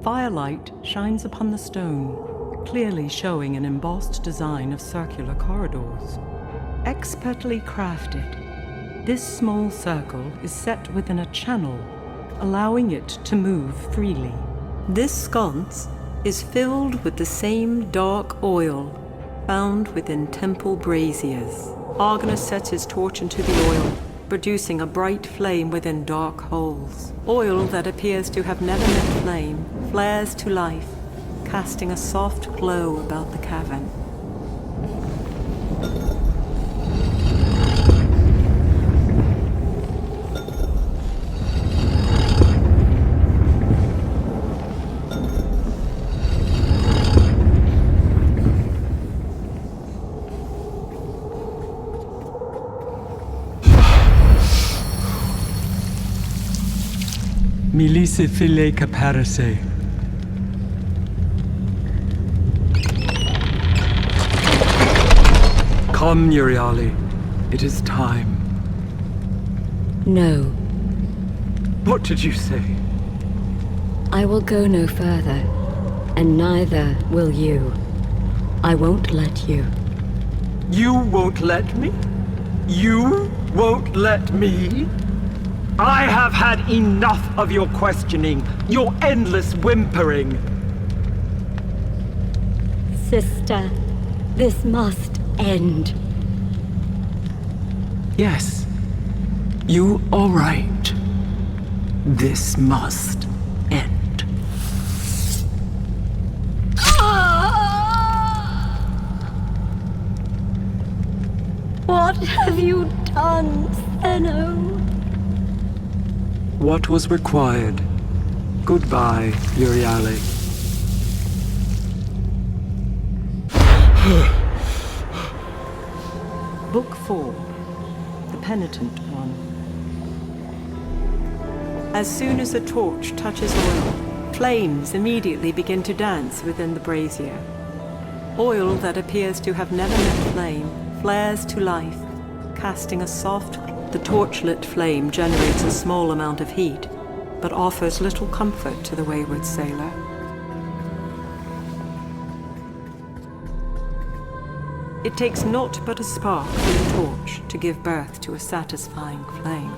Firelight shines upon the stone, clearly showing an embossed design of circular corridors. Expertly crafted, this small circle is set within a channel, allowing it to move freely. This sconce is filled with the same dark oil found within temple braziers. Argonaut sets his torch into the oil, producing a bright flame within dark holes. Oil that appears to have never met flame flares to life, casting a soft glow about the cavern. Milise file caparese. Come, Euryale. It is time. No. What did you say? I will go no further, and neither will you. I won't let you. You won't let me? You won't let me? I have had enough of your questioning, your endless whimpering. Sister, this must end. Yes, you are right. This must end. What have you done, Stheno? What was required. Goodbye, Euryale. Book 4, the Penitent one. As soon as a torch touches oil, flames immediately begin to dance within the brazier. Oil that appears to have never met flame flares to life, casting a soft glow. The torchlit flame generates a small amount of heat, but offers little comfort to the wayward sailor. It takes naught but a spark from the torch to give birth to a satisfying flame.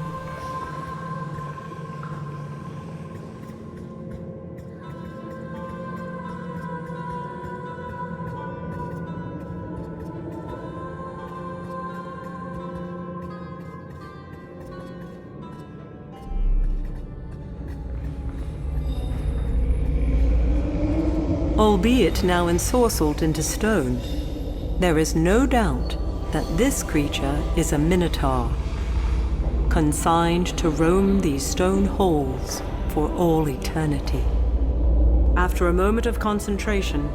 Albeit now ensorcelled into stone, there is no doubt that this creature is a Minotaur, consigned to roam these stone halls for all eternity. After a moment of concentration,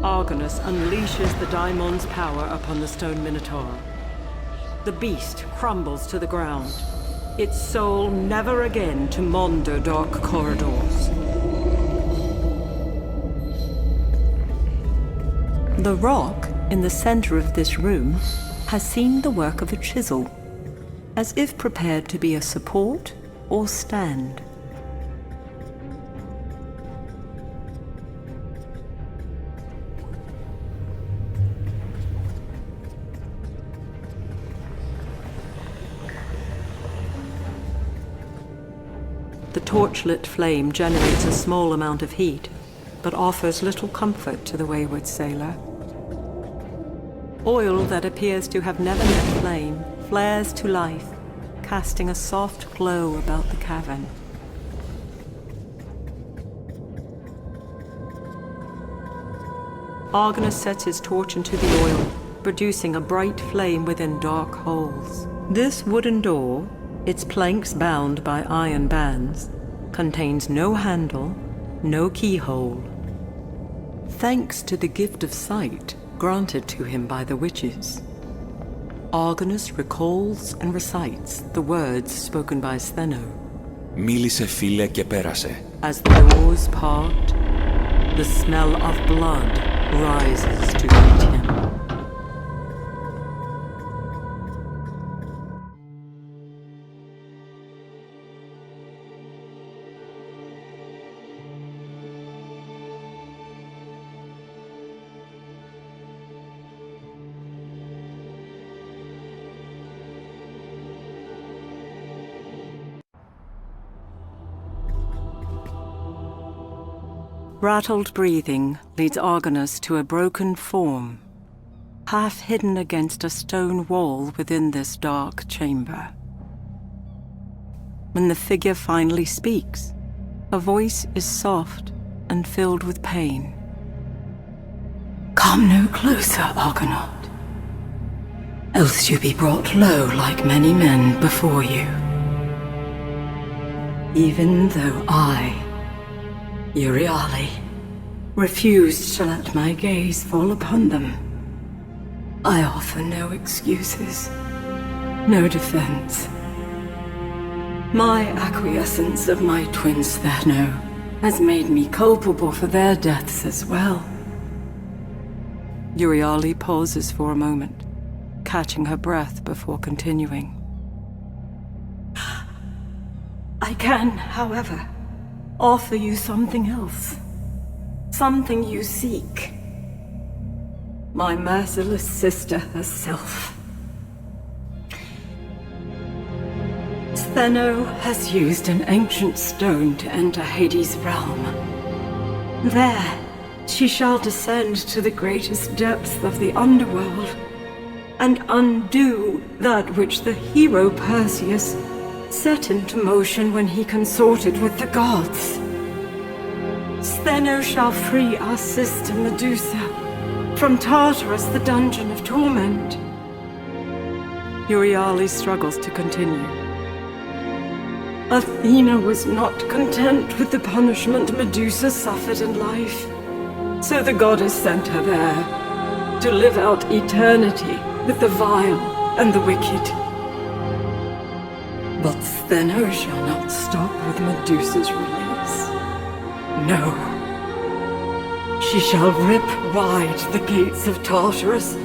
Argonus unleashes the Daimon's power upon the stone Minotaur. The beast crumbles to the ground, its soul never again to maunder dark corridors. The rock in the center of this room has seen the work of a chisel, as if prepared to be a support or stand. The torchlit flame generates a small amount of heat, but offers little comfort to the wayward sailor. Oil that appears to have never met flame flares to life, casting a soft glow about the cavern. Argonus sets his torch into the oil, producing a bright flame within dark holes. This wooden door, its planks bound by iron bands, contains no handle, no keyhole. Thanks to the gift of sight granted to him by the witches, Argonus recalls and recites the words spoken by Stheno. Μίλησε φίλε και πέρασε. As the doors part, the smell of blood rises to greet him. Rattled breathing leads Argonus to a broken form, half hidden against a stone wall within this dark chamber. When the figure finally speaks, her voice is soft and filled with pain. "Come no closer, Argonaut, else you be brought low like many men before you. Even though I, Euryale, refused to let my gaze fall upon them, I offer no excuses, no defense. My acquiescence of my twin Stheno has made me culpable for their deaths as well." Euryale pauses for a moment, catching her breath before continuing. "I can, however, offer you something else. Something you seek. My merciless sister herself. Stheno has used an ancient stone to enter Hades' realm. There, she shall descend to the greatest depths of the underworld and undo that which the hero Perseus set into motion when he consorted with the gods. Stheno shall free our sister Medusa from Tartarus, the dungeon of torment." Euryale struggles to continue. "Athena was not content with the punishment Medusa suffered in life, so the goddess sent her there to live out eternity with the vile and the wicked. But Stheno shall not stop with Medusa's release. No. She shall rip wide the gates of Tartarus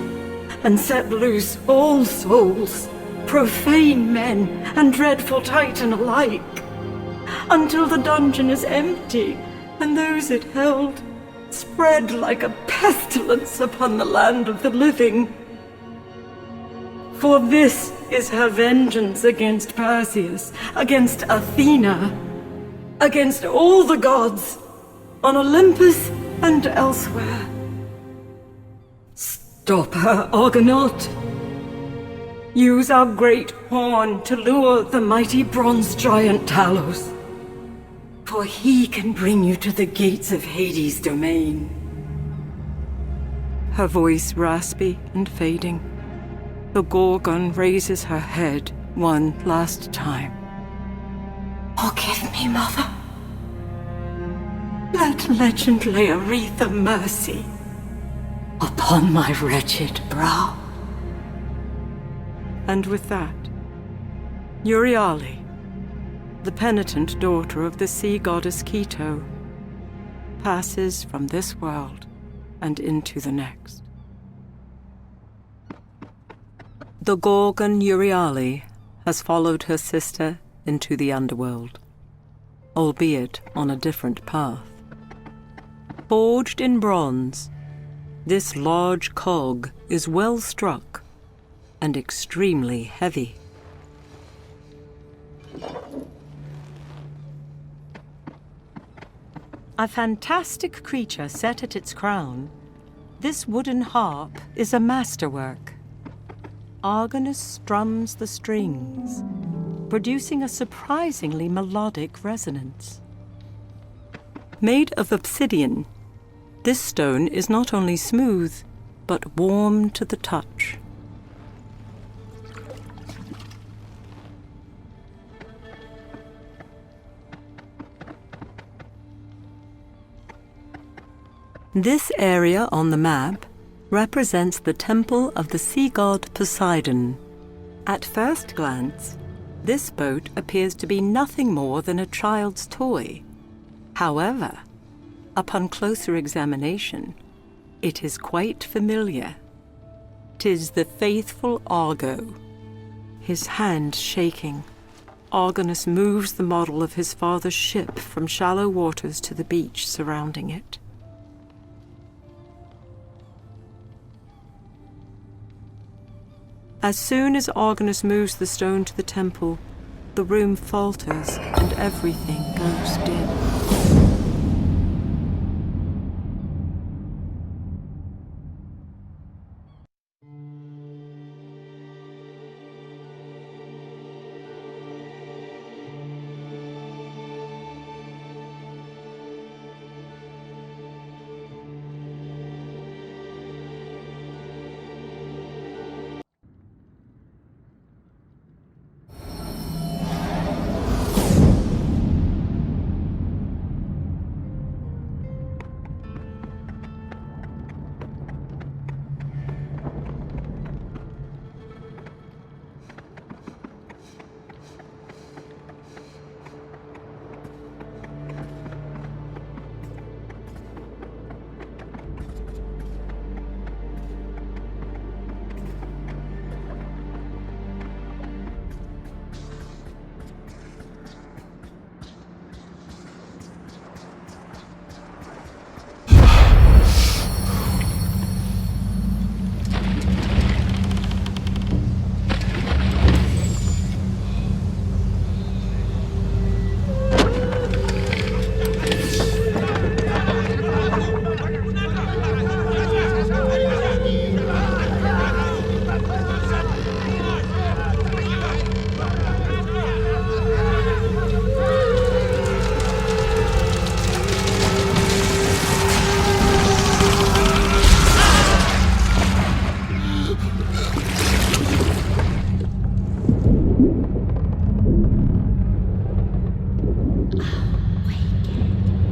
and set loose all souls, profane men and dreadful Titan alike, until the dungeon is empty and those it held spread like a pestilence upon the land of the living. For this is her vengeance against Perseus, against Athena, against all the gods, on Olympus and elsewhere. Stop her, Argonaut. Use our great horn to lure the mighty bronze giant Talos, for he can bring you to the gates of Hades' domain." Her voice raspy and fading, the Gorgon raises her head one last time. "Forgive me, Mother. Let legend lay a wreath of mercy upon my wretched brow." And with that, Euryale, the penitent daughter of the sea goddess Keto, passes from this world and into the next. The Gorgon Euryale has followed her sister into the underworld, albeit on a different path. Forged in bronze, this large cog is well struck and extremely heavy. A fantastic creature set at its crown, this wooden harp is a masterwork. Argonus strums the strings, producing a surprisingly melodic resonance. Made of obsidian, this stone is not only smooth, but warm to the touch. This area on the map represents the temple of the sea god Poseidon. At first glance, this boat appears to be nothing more than a child's toy. However, upon closer examination, it is quite familiar. 'Tis the faithful Argo. His hand shaking, Argonus moves the model of his father's ship from shallow waters to the beach surrounding it. As soon as Argonus moves the stone to the temple, the room falters and everything goes dim.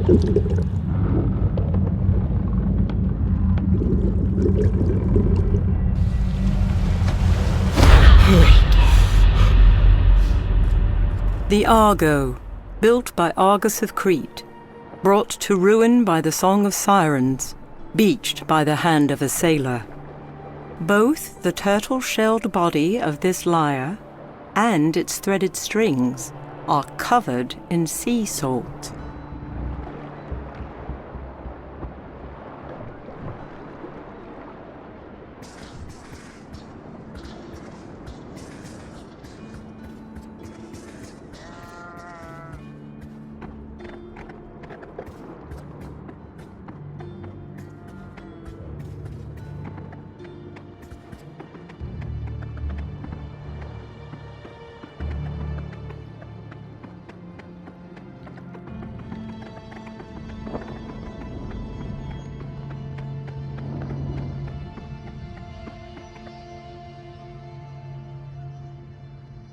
The Argo, built by Argus of Crete, brought to ruin by the Song of Sirens, beached by the hand of a sailor. Both the turtle-shelled body of this lyre and its threaded strings are covered in sea salt.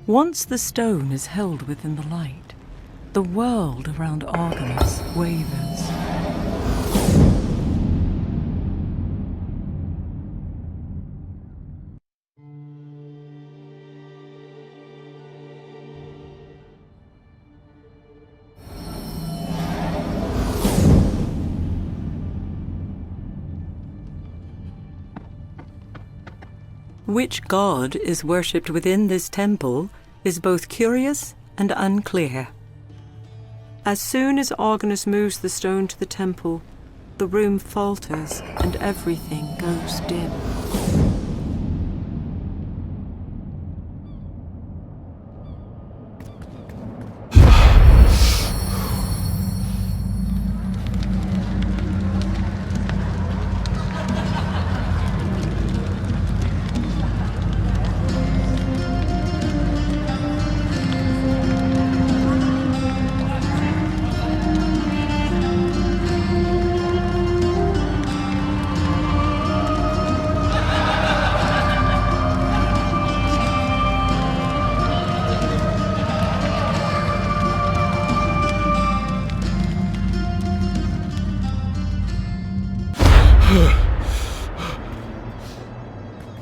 Once the stone is held within the light, the world around Argonus wavers. Which god is worshipped within this temple is both curious and unclear. As soon as Argonus moves the stone to the temple, the room falters and everything goes dim.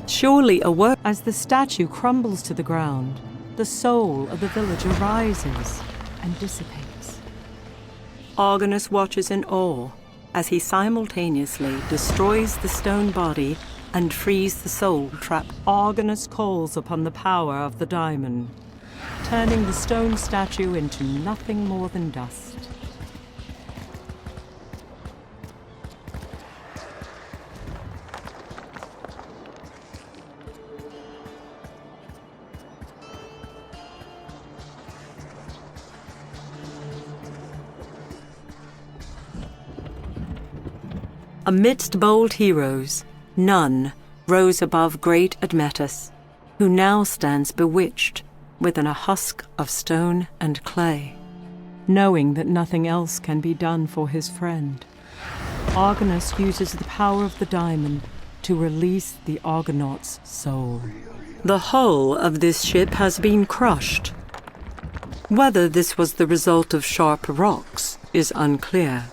Surely aware, as the statue crumbles to the ground, the soul of the villager rises and dissipates. Argonus watches in awe as he simultaneously destroys the stone body and frees the soul trapped. Argonus calls upon the power of the diamond, turning the stone statue into nothing more than dust. Amidst bold heroes, none rose above great Admetus, who now stands bewitched within a husk of stone and clay. Knowing that nothing else can be done for his friend, Argonus uses the power of the diamond to release the Argonaut's soul. The hull of this ship has been crushed. Whether this was the result of sharp rocks is unclear.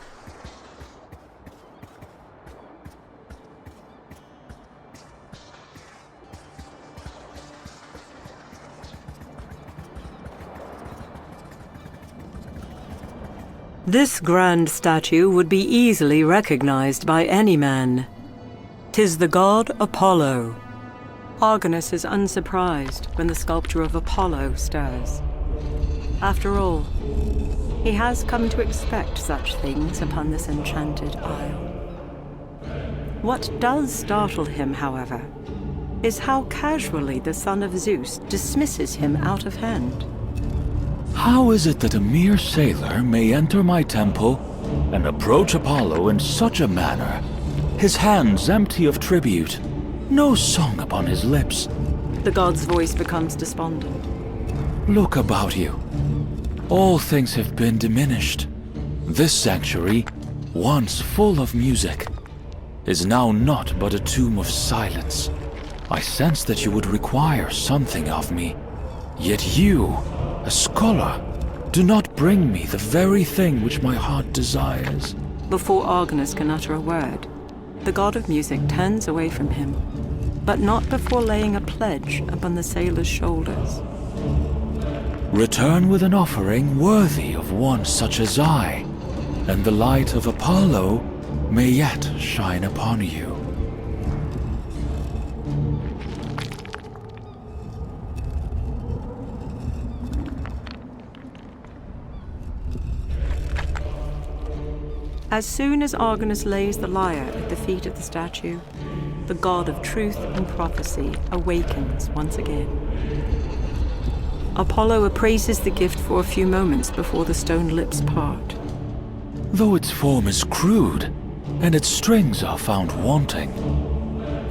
This grand statue would be easily recognized by any man. 'Tis the god Apollo. Argonus is unsurprised when the sculpture of Apollo stirs. After all, he has come to expect such things upon this enchanted isle. What does startle him, however, is how casually the son of Zeus dismisses him out of hand. How is it that a mere sailor may enter my temple and approach Apollo in such a manner, his hands empty of tribute, no song upon his lips? The god's voice becomes despondent. Look about you. All things have been diminished. This sanctuary, once full of music, is now naught but a tomb of silence. I sense that you would require something of me. Yet you, a scholar, Do not bring me the very thing which my heart desires. Before Argonus can utter a word, the god of music turns away from him, but not before laying a pledge upon the sailor's shoulders. Return with an offering worthy of one such as I, and the light of Apollo may yet shine upon you. As soon as Argonus lays the lyre at the feet of the statue, the god of truth and prophecy awakens once again. Apollo appraises the gift for a few moments before the stone lips part. Though its form is crude, and its strings are found wanting,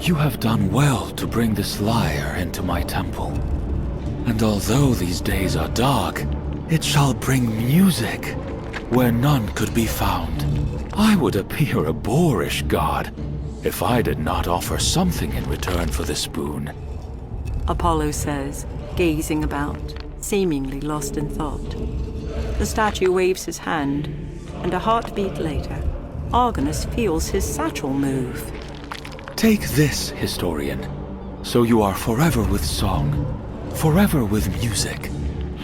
you have done well to bring this lyre into my temple. And although these days are dark, it shall bring music where none could be found. I would appear a boorish god if I did not offer something in return for this boon. Apollo says, gazing about, seemingly lost in thought. The statue waves his hand, and a heartbeat later, Argonus feels his satchel move. Take this, historian, so you are forever with song, forever with music.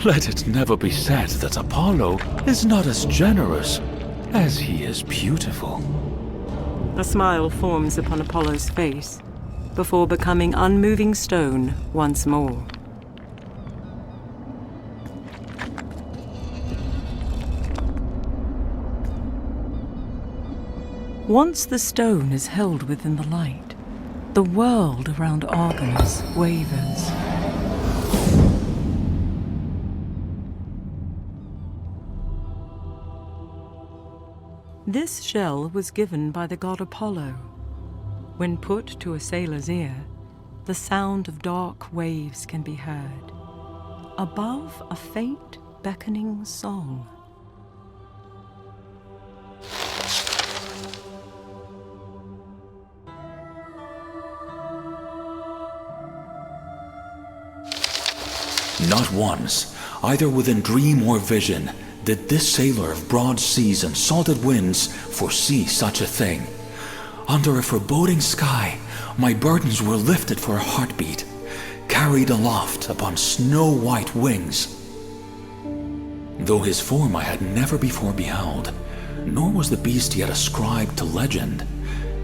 Let it never be said that Apollo is not as generous as he is beautiful. A smile forms upon Apollo's face, before becoming unmoving stone once more. Once the stone is held within the light, the world around Argonus wavers. This shell was given by the god Apollo. When put to a sailor's ear, the sound of dark waves can be heard, above a faint, beckoning song. Not once, either within dream or vision, did this sailor of broad seas and salted winds foresee such a thing. Under a foreboding sky, my burdens were lifted for a heartbeat, carried aloft upon snow-white wings. Though his form I had never before beheld, nor was the beast yet ascribed to legend,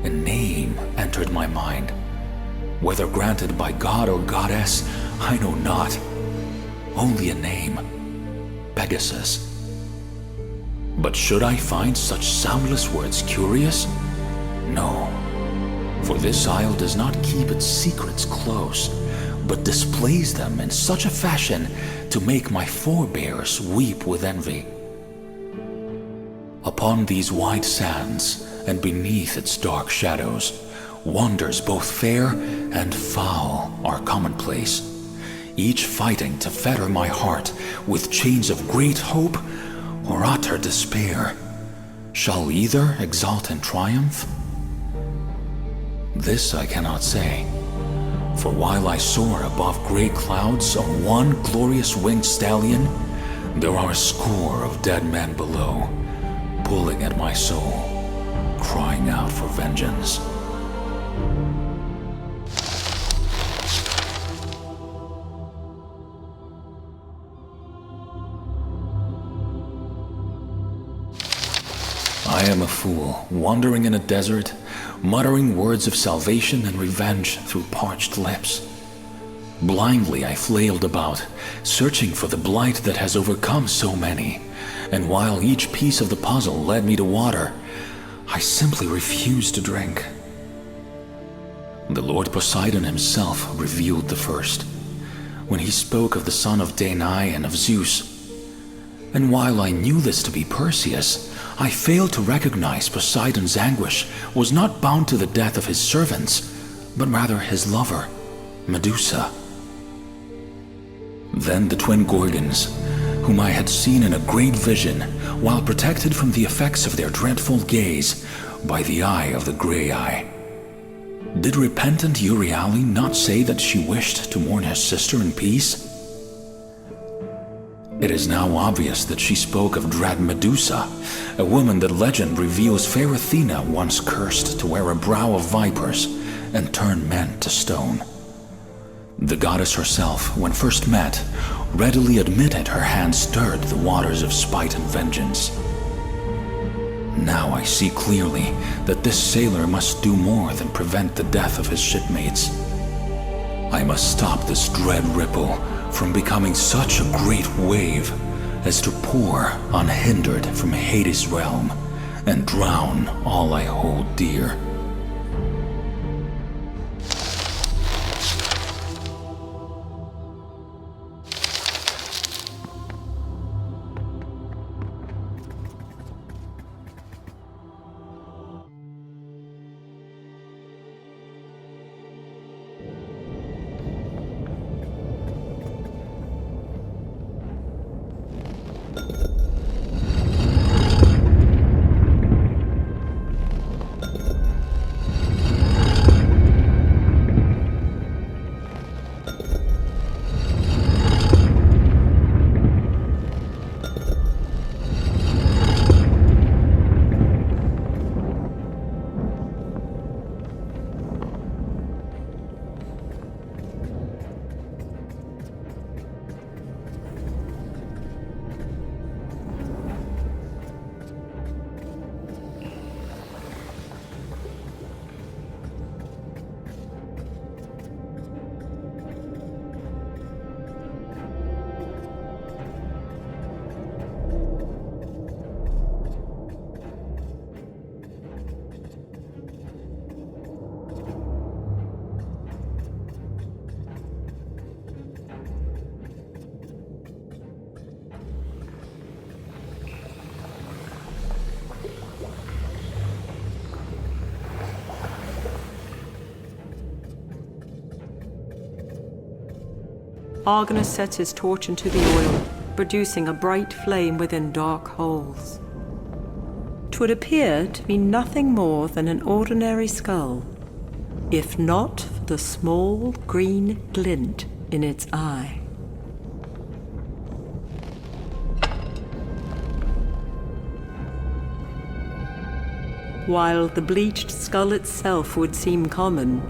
a name entered my mind. Whether granted by god or goddess, I know not. Only a name, Pegasus. But should I find such soundless words curious? No, for this isle does not keep its secrets close, but displays them in such a fashion to make my forebears weep with envy. Upon these white sands, and beneath its dark shadows, wonders both fair and foul are commonplace, each fighting to fetter my heart with chains of great hope or utter despair. Shall either exalt in triumph? This I cannot say, for while I soar above great clouds on one glorious winged stallion, there are a score of dead men below, pulling at my soul, crying out for vengeance. I am a fool, wandering in a desert, muttering words of salvation and revenge through parched lips. Blindly I flailed about, searching for the blight that has overcome so many, and while each piece of the puzzle led me to water, I simply refused to drink. The Lord Poseidon himself revealed the first, when he spoke of the son of Danae and of Zeus. And while I knew this to be Perseus, I failed to recognize Poseidon's anguish was not bound to the death of his servants, but rather his lover, Medusa. Then the twin Gorgons, whom I had seen in a great vision, while protected from the effects of their dreadful gaze by the eye of the Grey Eye. Did repentant Euryale not say that she wished to mourn her sister in peace? It is now obvious that she spoke of Dread Medusa, a woman that legend reveals fair Athena once cursed to wear a brow of vipers and turn men to stone. The goddess herself, when first met, readily admitted her hand stirred the waters of spite and vengeance. Now I see clearly that this sailor must do more than prevent the death of his shipmates. I must stop this dread ripple from becoming such a great wave as to pour unhindered from Hades' realm and drown all I hold dear. Argonus sets his torch into the oil, producing a bright flame within dark holes. 'Twould appear to be nothing more than an ordinary skull, if not for the small green glint in its eye. While the bleached skull itself would seem common,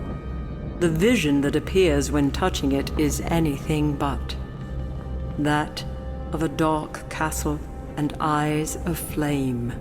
the vision that appears when touching it is anything but. That of a dark castle and eyes of flame.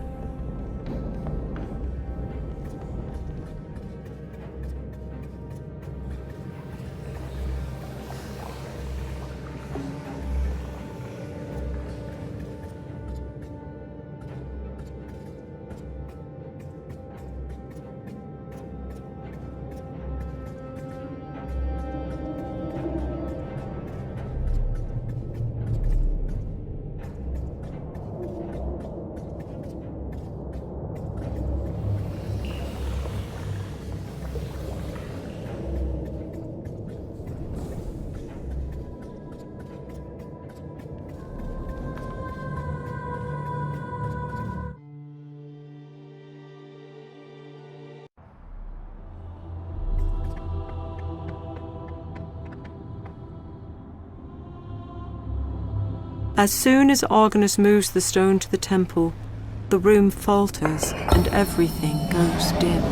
As soon as Argonus moves the stone to the temple, the room falters and everything goes dim.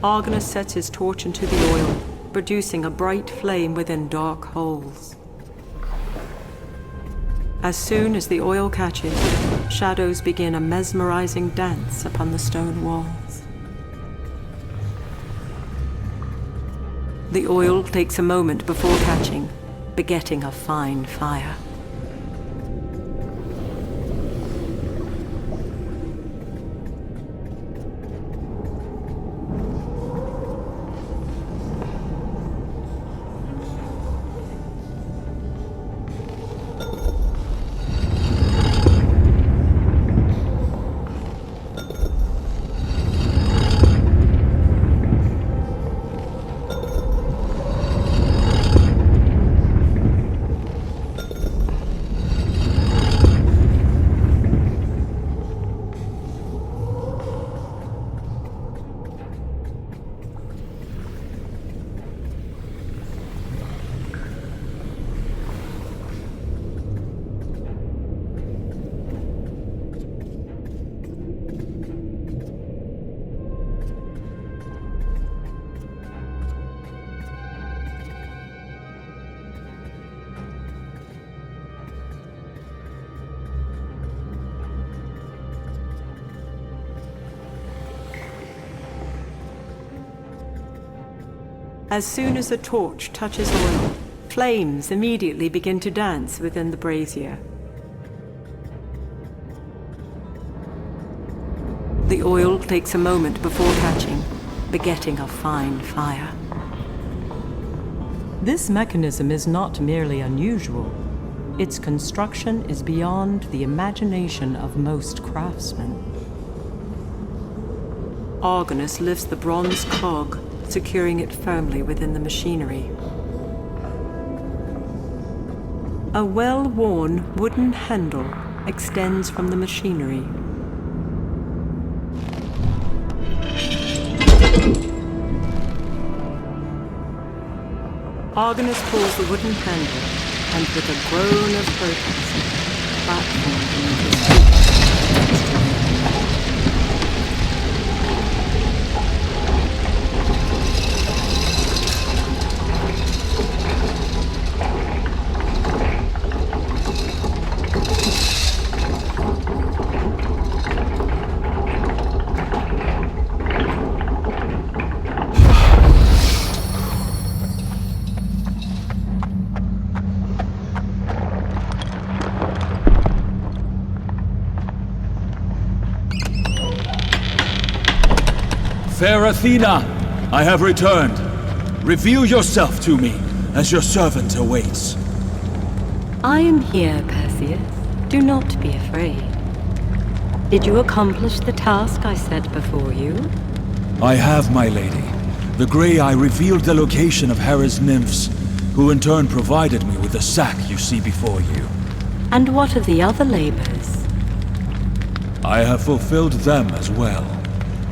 Argonus sets his torch into the oil, producing a bright flame within dark holes. As soon as the oil catches, shadows begin a mesmerizing dance upon the stone walls. The oil takes a moment before catching, begetting a fine fire. As soon as a torch touches oil, flames immediately begin to dance within the brazier. The oil takes a moment before catching, begetting a fine fire. This mechanism is not merely unusual. Its construction is beyond the imagination of most craftsmen. Argonus lifts the bronze clog, securing it firmly within the machinery. A well-worn wooden handle extends from the machinery. Argonus pulls the wooden handle, and with a groan of protest, the platform beneath his feet begins to move. Fair Athena, I have returned. Reveal yourself to me, as your servant awaits. I am here, Perseus. Do not be afraid. Did you accomplish the task I set before you? I have, my lady. The Grey Eye revealed the location of Hera's nymphs, who in turn provided me with the sack you see before you. And what of the other labors? I have fulfilled them as well.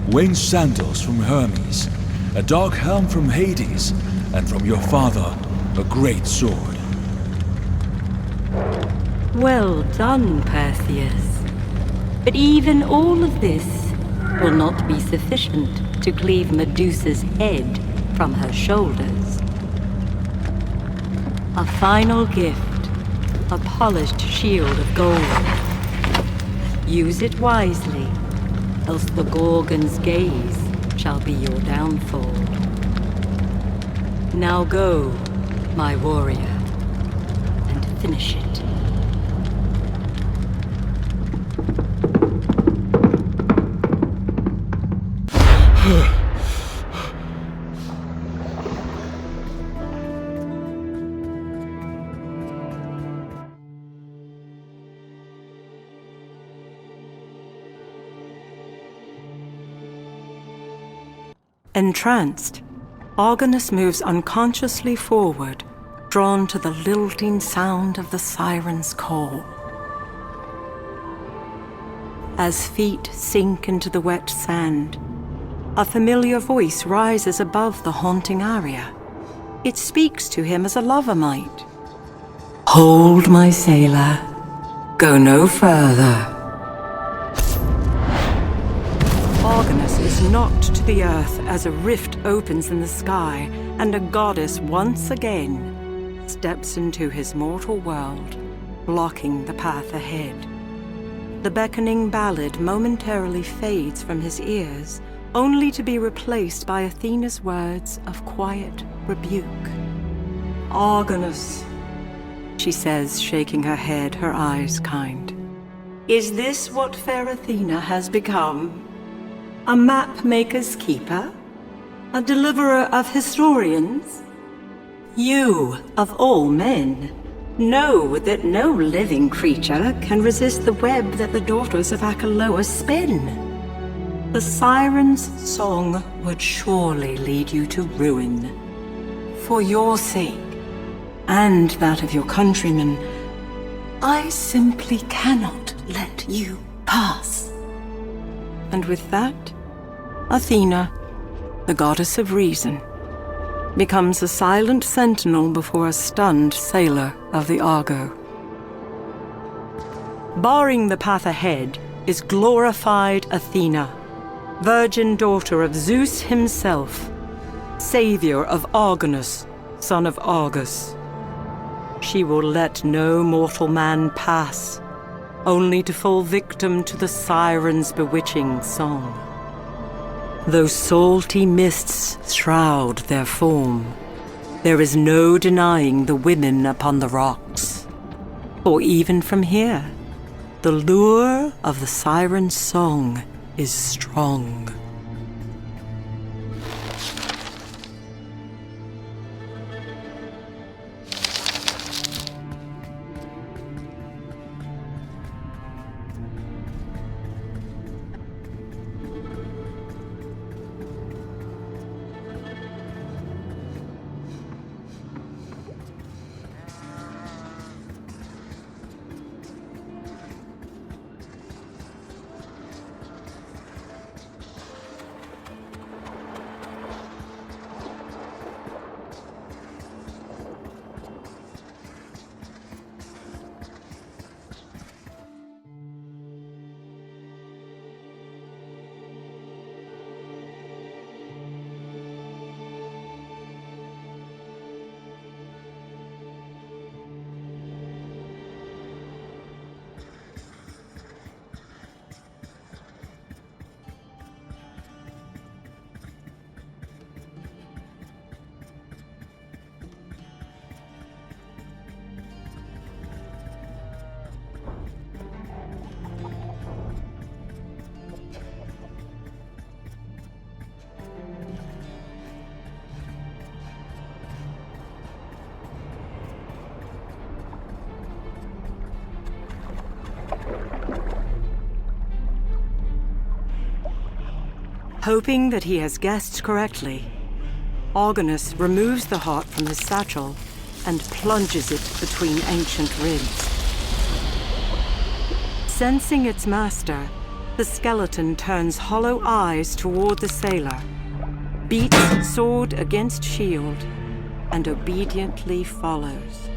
Winged sandals from Hermes, a dark helm from Hades, and from your father, a great sword. Well done, Perseus. But even all of this will not be sufficient to cleave Medusa's head from her shoulders. A final gift, a polished shield of gold. Use it wisely, else the Gorgon's gaze shall be your downfall. Now go, my warrior, and finish it. Entranced, Argonus moves unconsciously forward, drawn to the lilting sound of the Sirens' call. As feet sink into the wet sand, a familiar voice rises above the haunting aria. It speaks to him as a lover might. "Hold, my sailor. Go no further." Argonus is knocked to the earth as a rift opens in the sky, and a goddess once again steps into his mortal world, blocking the path ahead. The beckoning ballad momentarily fades from his ears, only to be replaced by Athena's words of quiet rebuke. "Argonus," she says, shaking her head, her eyes kind. "Is this what fair Athena has become? A map-maker's keeper? A deliverer of historians? You, of all men, know that no living creature can resist the web that the daughters of Achelous spin. The Sirens' song would surely lead you to ruin. For your sake, and that of your countrymen, I simply cannot let you pass." And with that, Athena, the goddess of reason, becomes a silent sentinel before a stunned sailor of the Argo. Barring the path ahead is glorified Athena, virgin daughter of Zeus himself, savior of Argonus, son of Argus. She will let no mortal man pass, only to fall victim to the Sirens' bewitching song. Though salty mists shroud their form, there is no denying the women upon the rocks. For even from here, the lure of the Siren's song is strong. Hoping that he has guessed correctly, Argonus removes the heart from his satchel and plunges it between ancient ribs. Sensing its master, the skeleton turns hollow eyes toward the sailor, beats sword against shield, and obediently follows.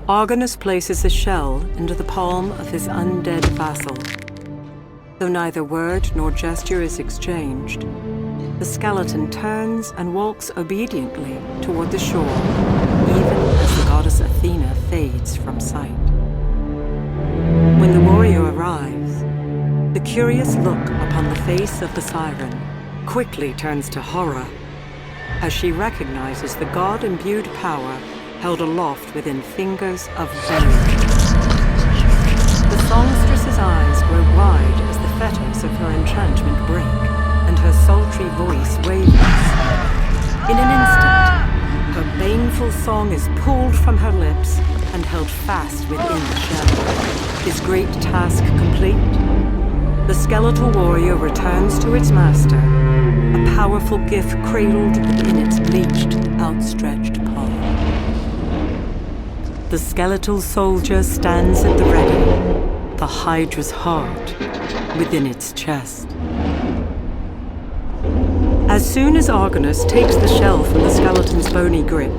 Argonus places a shell into the palm of his undead vassal. Though neither word nor gesture is exchanged, the skeleton turns and walks obediently toward the shore, even as the goddess Athena fades from sight. When the warrior arrives, the curious look upon the face of the siren quickly turns to horror as she recognizes the god-imbued power held aloft within fingers of venom. The songstress's eyes grow wide as the fetters of her enchantment break, and her sultry voice wavers. In an instant, her baneful song is pulled from her lips and held fast within the shell. His great task complete, the skeletal warrior returns to its master, a powerful gift cradled in its bleached, outstretched palm. The skeletal soldier stands at the ready, the Hydra's heart within its chest. As soon as Argonus takes the shell from the skeleton's bony grip,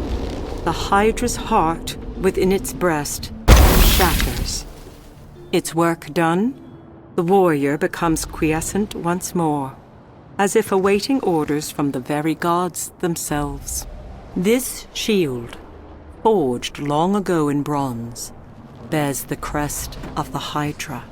the Hydra's heart within its breast shatters. Its work done, the warrior becomes quiescent once more, as if awaiting orders from the very gods themselves. This shield, forged long ago in bronze, bears the crest of the Hydra.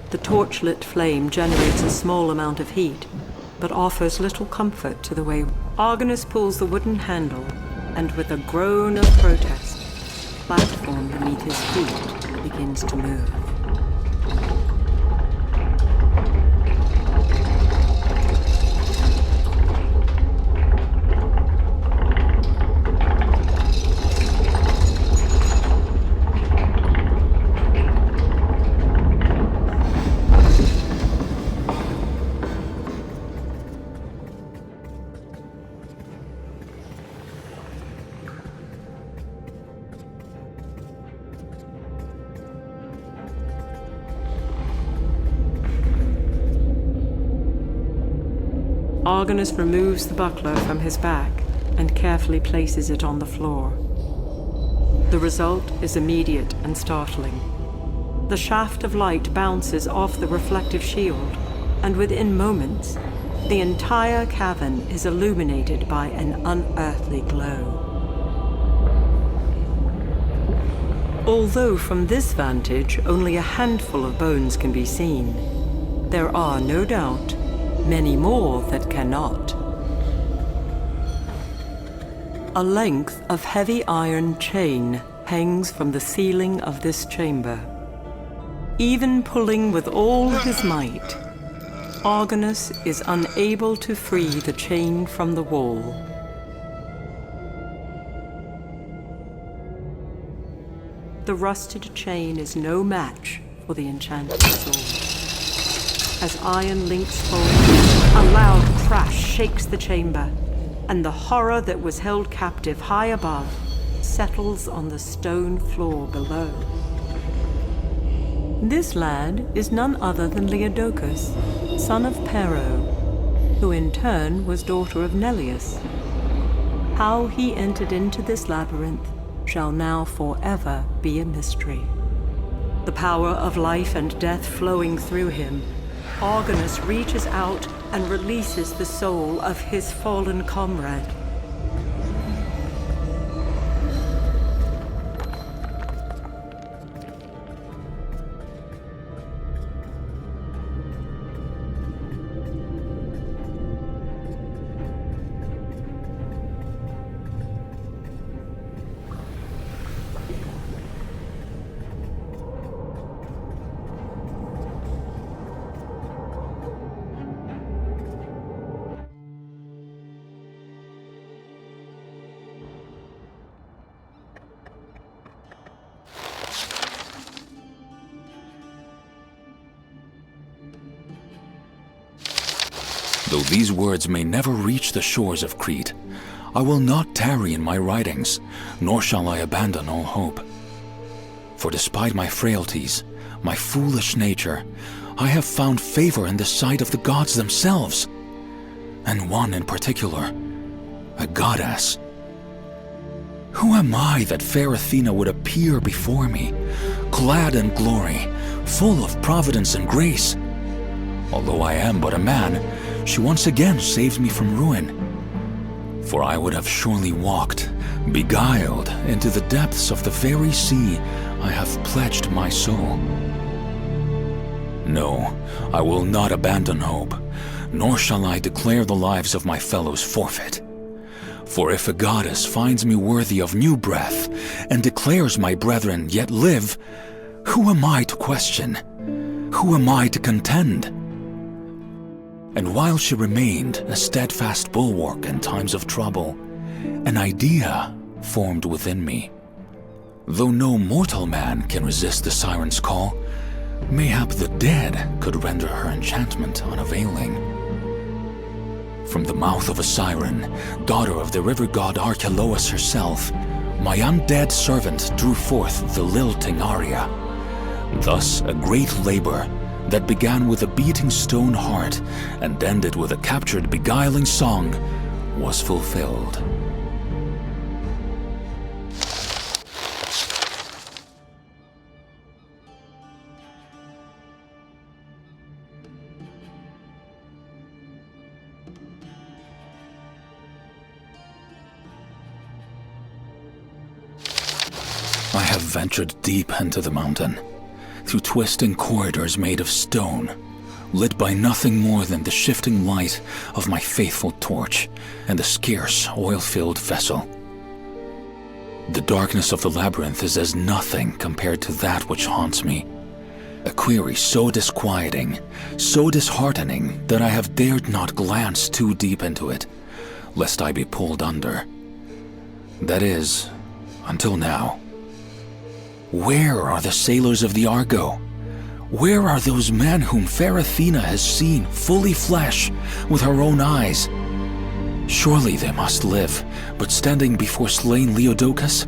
The torchlit flame generates a small amount of heat, but offers little comfort to the way. Argonus pulls the wooden handle, and with a groan of protest, the platform beneath his feet begins to move. Argonus removes the buckler from his back and carefully places it on the floor. The result is immediate and startling. The shaft of light bounces off the reflective shield, and within moments, the entire cavern is illuminated by an unearthly glow. Although from this vantage only a handful of bones can be seen, there are, no doubt, many more that cannot. A length of heavy iron chain hangs from the ceiling of this chamber. Even pulling with all his might, Argonus is unable to free the chain from the wall. The rusted chain is no match for the enchanted sword. As iron links fall, a loud crash shakes the chamber, and the horror that was held captive high above settles on the stone floor below. This lad is none other than Leodocus, son of Pero, who in turn was daughter of Neleus. How he entered into this labyrinth shall now forever be a mystery. The power of life and death flowing through him, Argonus reaches out and releases the soul of his fallen comrade. Though these words may never reach the shores of Crete, I will not tarry in my writings, nor shall I abandon all hope. For despite my frailties, my foolish nature, I have found favor in the sight of the gods themselves, and one in particular, a goddess. Who am I that fair Athena would appear before me, clad in glory, full of providence and grace? Although I am but a man, she once again saves me from ruin. For I would have surely walked, beguiled, into the depths of the very sea I have pledged my soul. No, I will not abandon hope, nor shall I declare the lives of my fellows forfeit. For if a goddess finds me worthy of new breath, and declares my brethren yet live, who am I to question? Who am I to contend? And while she remained a steadfast bulwark in times of trouble, an idea formed within me. Though no mortal man can resist the Sirens' call, mayhap the dead could render her enchantment unavailing. From the mouth of a siren, daughter of the river god Archelaus herself, my undead servant drew forth the lilting aria, Thus, a great labor that began with a beating stone heart and ended with a captured beguiling song was fulfilled. I have ventured deep into the mountain, through twisting corridors made of stone, lit by nothing more than the shifting light of my faithful torch and the scarce oil-filled vessel. The darkness of the labyrinth is as nothing compared to that which haunts me. A query so disquieting, so disheartening that I have dared not glance too deep into it, lest I be pulled under. That is, until now. Where are the sailors of the Argo? Where are those men whom fair Athena has seen fully flesh with her own eyes? Surely they must live, but standing before slain Leodocus,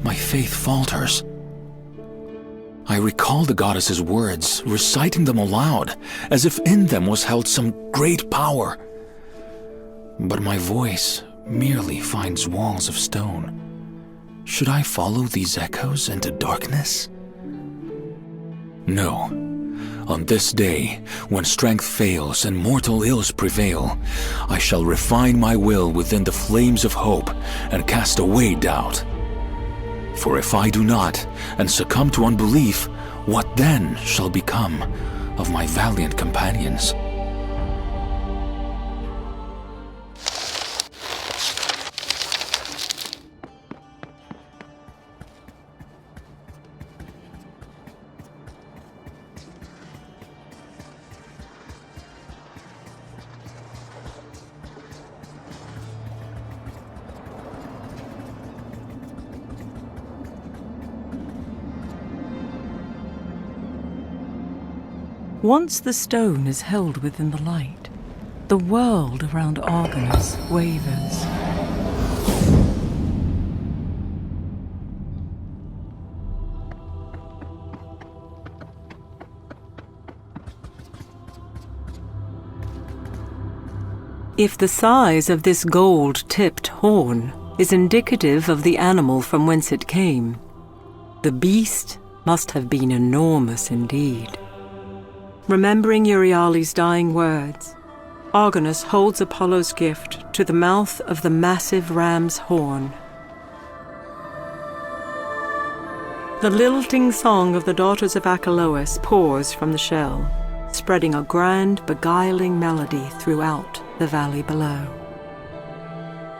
my faith falters. I recall the goddess's words, reciting them aloud, as if in them was held some great power. But my voice merely finds walls of stone. Should I follow these echoes into darkness? No. On this day, when strength fails and mortal ills prevail, I shall refine my will within the flames of hope and cast away doubt. For if I do not, and succumb to unbelief, what then shall become of my valiant companions? Once the stone is held within the light, the world around Argonus wavers. If the size of this gold-tipped horn is indicative of the animal from whence it came, the beast must have been enormous indeed. Remembering Euryale's dying words, Argonus holds Apollo's gift to the mouth of the massive ram's horn. The lilting song of the daughters of Achelous pours from the shell, spreading a grand, beguiling melody throughout the valley below.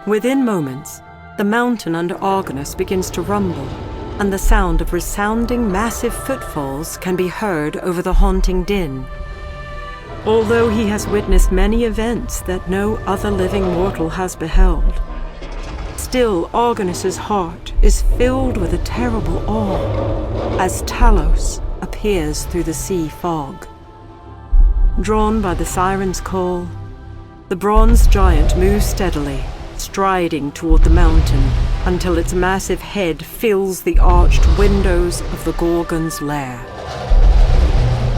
Within moments, the mountain under Argonus begins to rumble, and the sound of resounding massive footfalls can be heard over the haunting din. Although he has witnessed many events that no other living mortal has beheld, still Argonus's heart is filled with a terrible awe as Talos appears through the sea fog. Drawn by the Sirens' call, the bronze giant moves steadily, striding toward the mountain until its massive head fills the arched windows of the Gorgon's lair.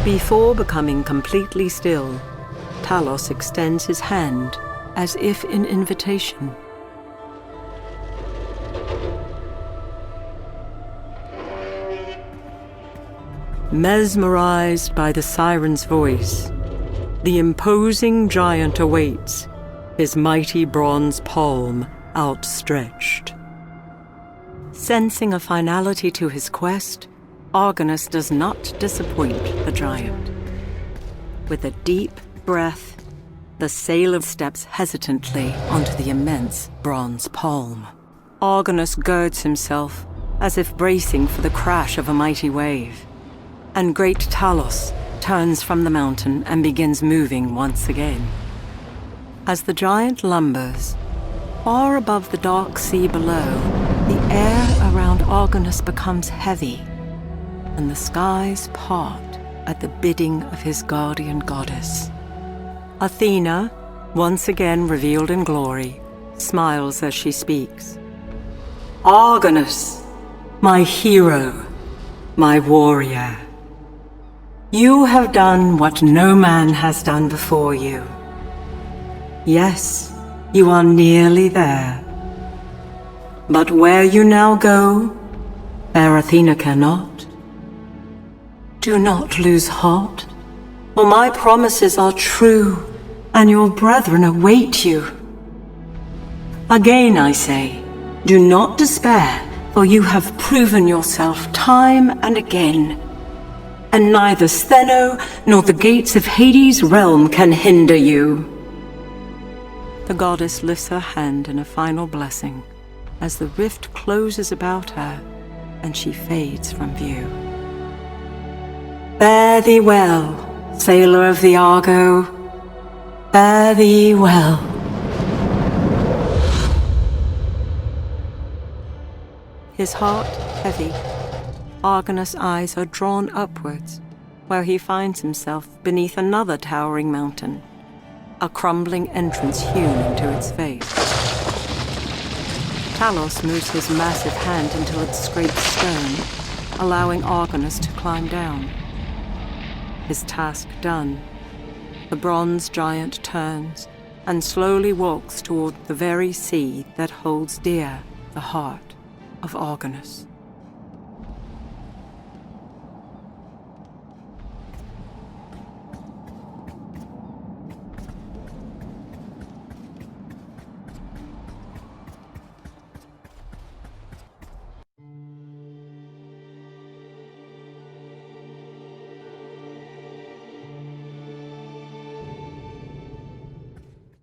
Before becoming completely still, Talos extends his hand as if in invitation. Mesmerized by the siren's voice, the imposing giant awaits, his mighty bronze palm outstretched. Sensing a finality to his quest, Argonus does not disappoint the giant. With a deep breath, the sailor steps hesitantly onto the immense bronze palm. Argonus girds himself, as if bracing for the crash of a mighty wave, and great Talos turns from the mountain and begins moving once again. As the giant lumbers, far above the dark sea below, the air around Argonus becomes heavy, and the skies part at the bidding of his guardian goddess. Athena, once again revealed in glory, smiles as she speaks. Argonus, my hero, my warrior, You have done what no man has done before you. Yes, you are nearly there. But where you now go, fair Athena cannot. Do not lose heart, for my promises are true, and your brethren await you. Again I say, do not despair, for you have proven yourself time and again, and neither Stheno nor the gates of Hades' realm can hinder you. The goddess lifts her hand in a final blessing as the rift closes about her and she fades from view. Fare thee well, sailor of the Argo. Fare thee well. His heart heavy, Argonus' eyes are drawn upwards, where he finds himself beneath another towering mountain, a crumbling entrance hewn into its face. Talos moves his massive hand until it scrapes stone, allowing Argonus to climb down. His task done, the bronze giant turns and slowly walks toward the very sea that holds dear the heart of Argonus.